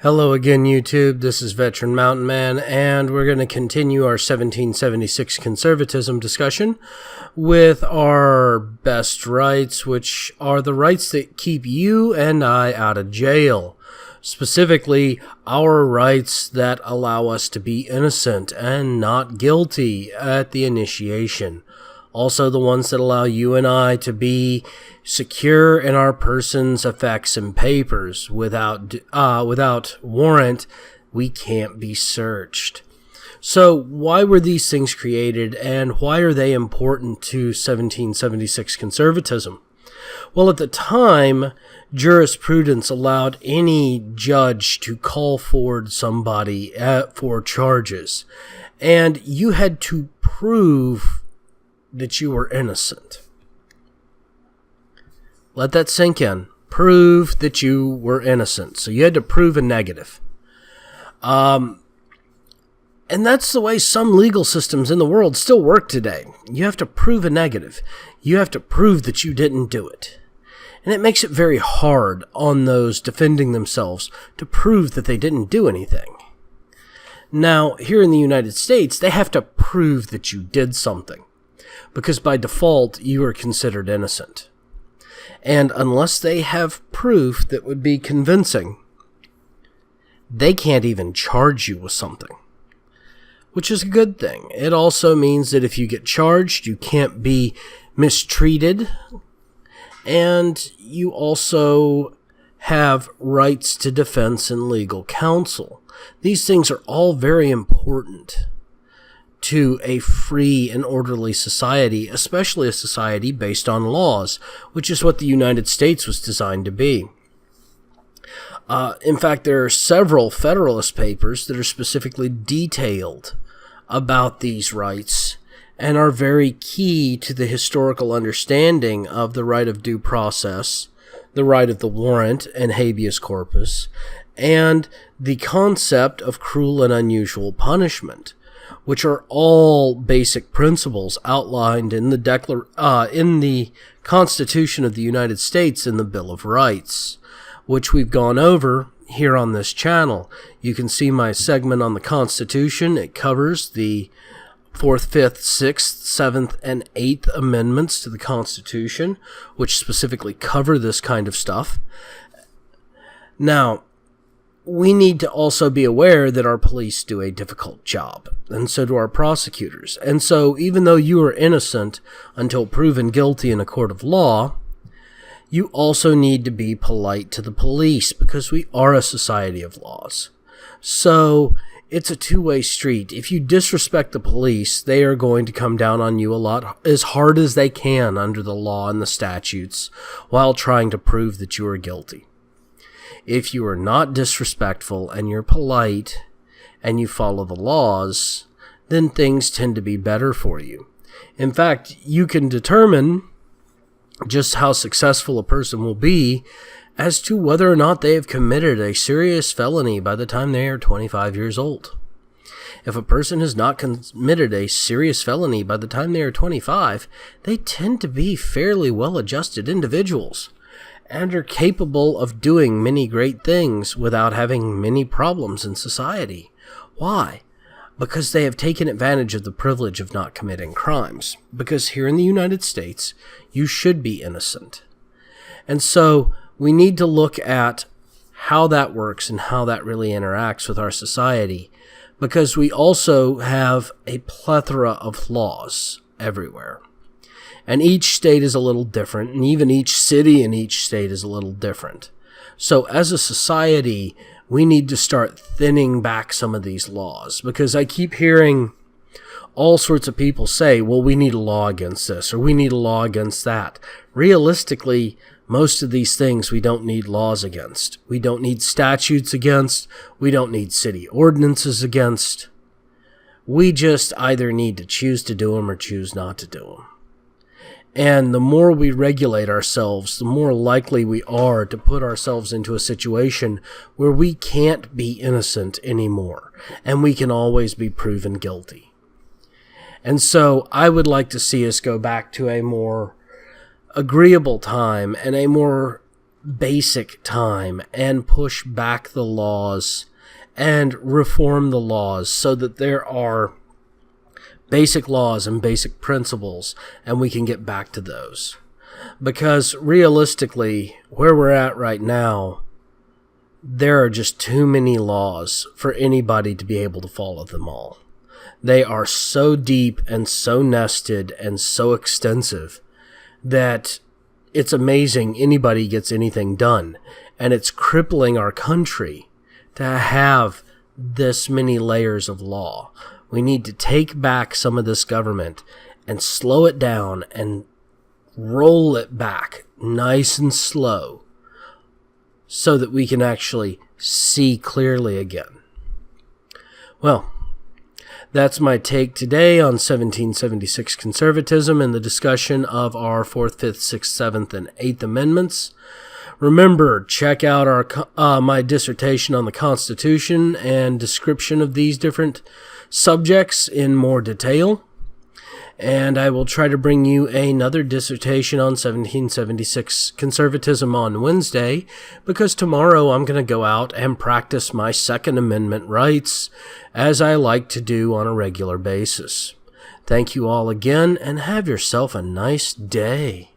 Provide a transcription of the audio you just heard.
Hello again, YouTube. This is Veteran Mountain Man, and we're going to continue our 1776 conservatism discussion with our best rights, which are the rights that keep you and I out of jail. Specifically, our rights that allow us to be innocent and not guilty at the initiation. Also, the ones that allow you and I to be secure in our person's effects and papers. Without warrant, we can't be searched. So, why were these things created, and why are they important to 1776 conservatism? Well, at the time, jurisprudence allowed any judge to call forward somebody for charges, and you had to prove that you were innocent. Let that sink in. Prove that you were innocent. So you had to prove a negative. And that's the way some legal systems in the world still work today. You have to prove a negative. You have to prove that you didn't do it. And it makes it very hard on those defending themselves to prove that they didn't do anything. Now, here in the United States, they have to prove that you did something, because by default, you are considered innocent. And unless they have proof that would be convincing, they can't even charge you with something, which is a good thing. It also means that if you get charged, you can't be mistreated, and you also have rights to defense and legal counsel. These things are all very important to a free and orderly society, especially a society based on laws, which is what the United States was designed to be. In fact, there are several Federalist Papers that are specifically detailed about these rights and are very key to the historical understanding of the right of due process, the right of the warrant and habeas corpus, and the concept of cruel and unusual punishment, which are all basic principles outlined in the Constitution of the United States and the Bill of Rights, which we've gone over here on this channel. You can see my segment on the Constitution. It covers the 4th, 5th, 6th, 7th, and 8th Amendments to the Constitution, which specifically cover this kind of stuff. Now, we need to also be aware that our police do a difficult job, and so do our prosecutors. And so even though you are innocent until proven guilty in a court of law, you also need to be polite to the police, because we are a society of laws. So it's a two-way street. If you disrespect the police, they are going to come down on you a lot, as hard as they can under the law and the statutes, while trying to prove that you are guilty. If you are not disrespectful and you're polite and you follow the laws, then things tend to be better for you. In fact, you can determine just how successful a person will be as to whether or not they have committed a serious felony by the time they are 25 years old. If a person has not committed a serious felony by the time they are 25, they tend to be fairly well-adjusted individuals and are capable of doing many great things without having many problems in society. Why? Because they have taken advantage of the privilege of not committing crimes. Because here in the United States, you should be innocent. And so we need to look at how that works and how that really interacts with our society, because we also have a plethora of laws everywhere. And each state is a little different, and even each city in each state is a little different. So as a society, we need to start thinning back some of these laws, because I keep hearing all sorts of people say, well, we need a law against this, or we need a law against that. Realistically, most of these things we don't need laws against. We don't need statutes against. We don't need city ordinances against. We just either need to choose to do them or choose not to do them. And the more we regulate ourselves, the more likely we are to put ourselves into a situation where we can't be innocent anymore, and we can always be proven guilty. And so I would like to see us go back to a more agreeable time and a more basic time and push back the laws and reform the laws so that there are basic laws and basic principles, and we can get back to those. Because realistically, where we're at right now, there are just too many laws for anybody to be able to follow them all. They are so deep and so nested and so extensive that it's amazing anybody gets anything done. And it's crippling our country to have this many layers of law. We need to take back some of this government and slow it down and roll it back nice and slow so that we can actually see clearly again. Well, that's my take today on 1776 conservatism and the discussion of our 4th, 5th, 6th, 7th, and 8th Amendments. Remember, check out my dissertation on the Constitution and description of these different subjects in more detail. And I will try to bring you another dissertation on 1776 conservatism on Wednesday, because tomorrow I'm going to go out and practice my Second Amendment rights, as I like to do on a regular basis. Thank you all again, and have yourself a nice day.